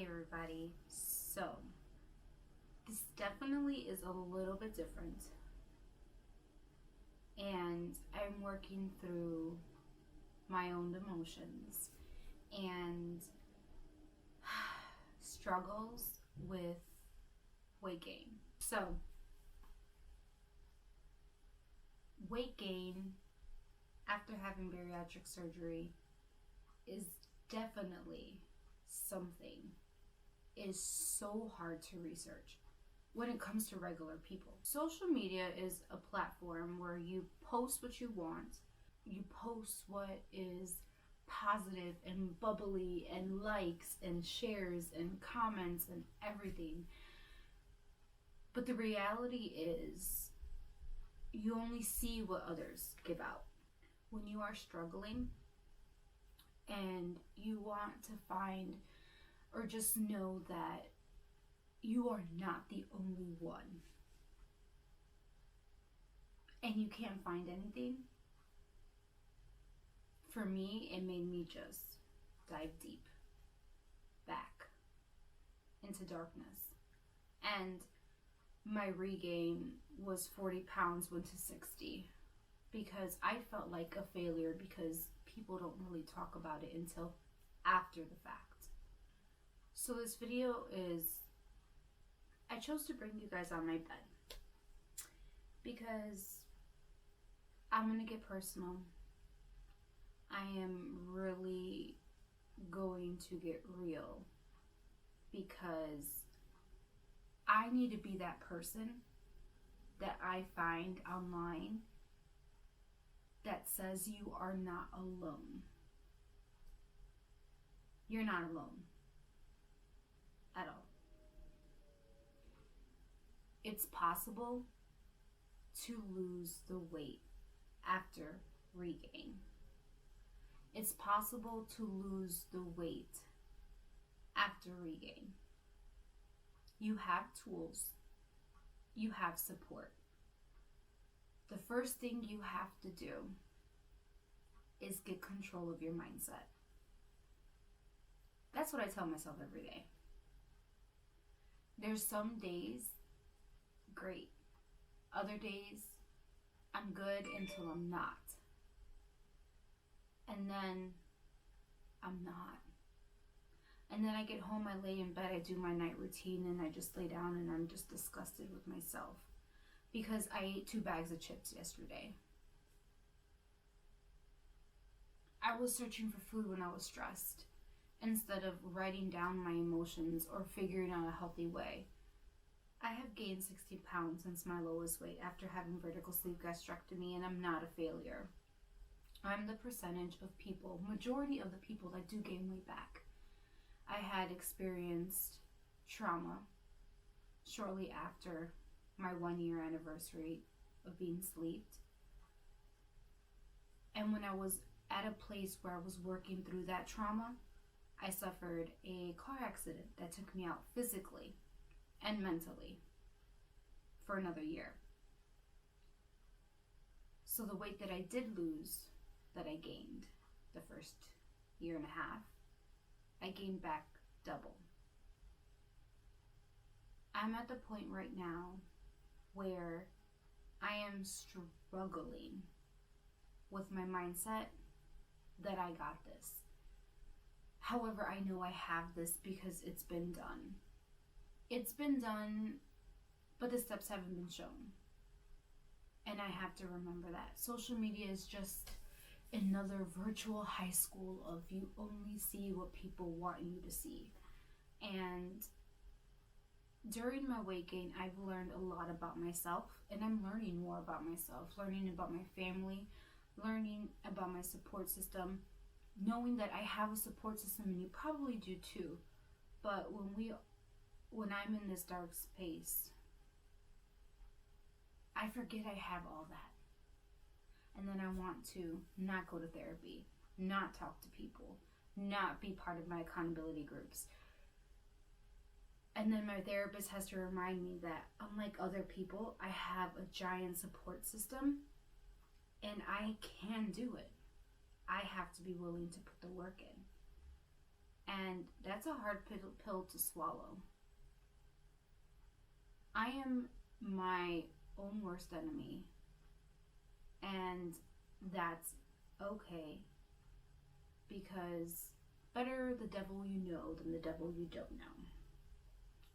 Hey everybody. So, this definitely is a little bit different. And I'm working through my own emotions and struggles with weight gain. So, weight gain after having bariatric surgery is definitely something. It is so hard to research when it comes to regular people. Social media is a platform where you post what you want, you post what is positive and bubbly and likes and shares and comments and everything. But the reality is, you only see what others give out. When you are struggling and you want to find or just know that you are not the only one and you can't find anything, for me, it made me just dive deep back into darkness. And my regain was 40 pounds, went to 60, because I felt like a failure because people don't really talk about it until after the fact. So this video is, I chose to bring you guys on my bed because I'm gonna get personal. I am really going to get real because I need to be that person that I find online that says you are not alone. You're not alone at all. It's possible to lose the weight after regain. It's possible to lose the weight after regain. You have tools. You have support. The first thing you have to do is get control of your mindset. That's what I tell myself every day. There's some days, great. Other days, I'm good until I'm not. And then I'm not. And then I get home, I lay in bed, I do my night routine, and I just lay down and I'm just disgusted with myself because I ate 2 bags of chips yesterday. I was searching for food when I was stressed instead of writing down my emotions or figuring out a healthy way. I have gained 60 pounds since my lowest weight after having vertical sleeve gastrectomy, and I'm not a failure. I'm the percentage of people, majority of the people that do gain weight back. I had experienced trauma shortly after my 1-year anniversary of being sleeved. And when I was at a place where I was working through that trauma, I suffered a car accident that took me out physically and mentally for another year. So the weight that I did lose, that I gained the first 1.5 years, I gained back double. I'm at the point right now where I am struggling with my mindset that I got this. However, I know I have this because it's been done. It's been done, but the steps haven't been shown. And I have to remember that. Social media is just another virtual high school of you only see what people want you to see. And during my weight gain, I've learned a lot about myself, and I'm learning more about myself, learning about my family, learning about my support system, knowing that I have a support system, and you probably do too. But when I'm in this dark space, I forget I have all that. And then I want to not go to therapy, not talk to people, not be part of my accountability groups. And then my therapist has to remind me that unlike other people, I have a giant support system and I can do it. I have to be willing to put the work in. And that's a hard pill to swallow. I am my own worst enemy, and that's okay, because better the devil you know than the devil you don't know.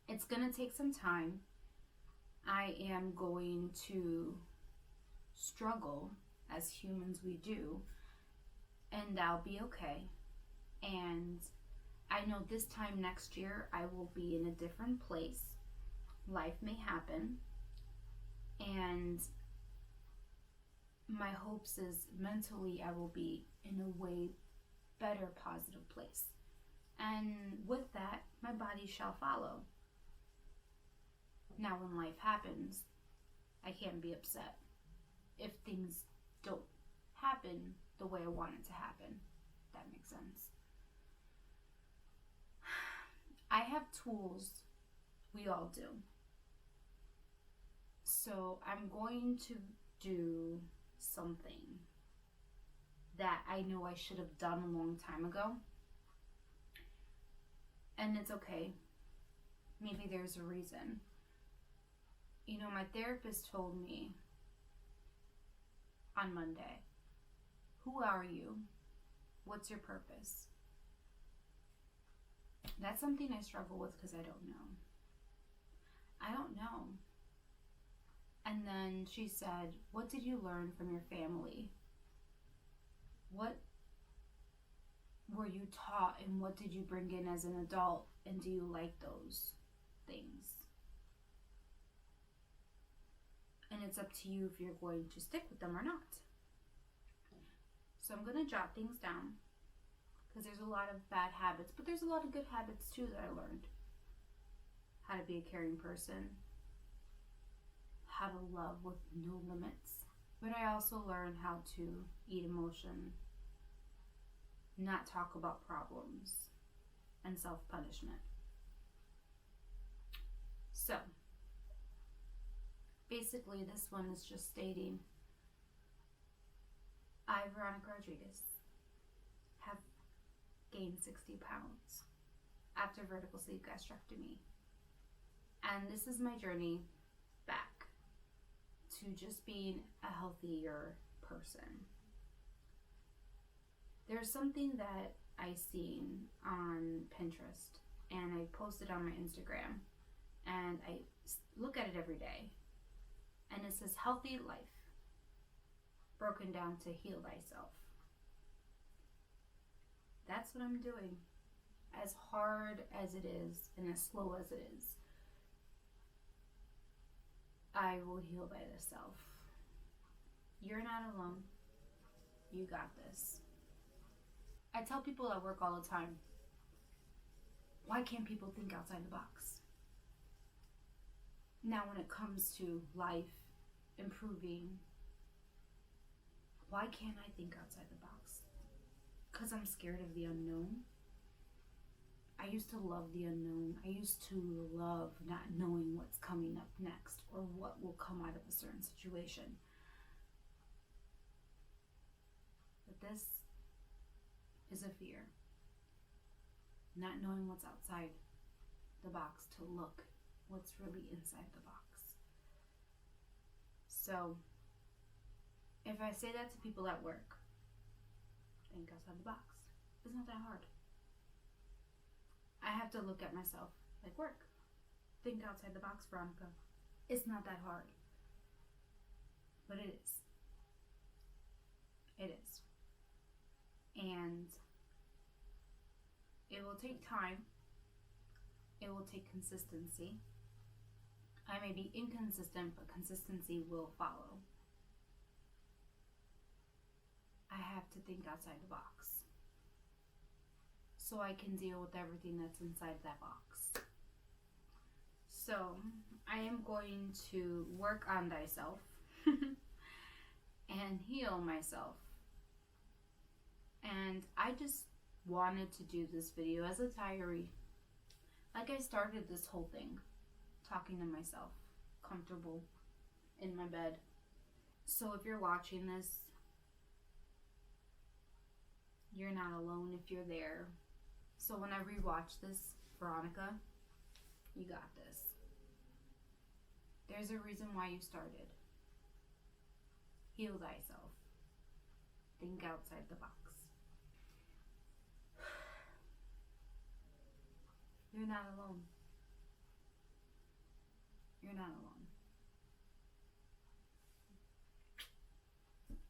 It's gonna take some time. I am going to struggle, as humans we do, and I'll be okay. And I know this time next year I will be in a different place. Life may happen, and my hopes is mentally I will be in a way better, positive place. And with that, my body shall follow. Now, when life happens, I can't be upset if things don't happen the way I want it to happen. If that makes sense. I have tools. We all do. So I'm going to do something that I know I should have done a long time ago. And it's okay. Maybe there's a reason. You know, my therapist told me on Monday, who are you? What's your purpose? That's something I struggle with because I don't know. I don't know. And then she said, what did you learn from your family? What were you taught and what did you bring in as an adult? And do you like those things? And it's up to you if you're going to stick with them or not. So I'm going to jot things down, because there's a lot of bad habits, but there's a lot of good habits too that I learned. How to be a caring person, how to love with no limits. But I also learned how to eat emotion, not talk about problems, and self-punishment. So, basically this one is just stating, I, Veronica Rodriguez, have gained 60 pounds after vertical sleeve gastrectomy. And this is my journey back to just being a healthier person. There's something that I seen on Pinterest, and I posted on my Instagram, and I look at it every day. And it says, healthy life, broken down to heal thyself. That's what I'm doing. As hard as it is, and as slow as it is, I will heal by thyself. You're not alone. You got this. I tell people at work all the time, why can't people think outside the box? Now when it comes to life, improving, why can't I think outside the box? Because I'm scared of the unknown. I used to love the unknown. I used to love not knowing what's coming up next or what will come out of a certain situation. But this is a fear. Not knowing what's outside the box to look what's really inside the box. So, if I say that to people at work, think outside the box. It's not that hard. I have to look at myself like, work. Think outside the box, Veronica. It's not that hard. But it is. It is. And it will take time. It will take consistency. I may be inconsistent, but consistency will follow. I have to think outside the box so I can deal with everything that's inside that box. So I am going to work on thyself and heal myself. And I just wanted to do this video as a diary. Like, I started this whole thing talking to myself, comfortable in my bed. So if you're watching this, you're not alone if you're there. So whenever you watch this, Veronica, you got this. There's a reason why you started. Heal thyself. Think outside the box. You're not alone. You're not alone.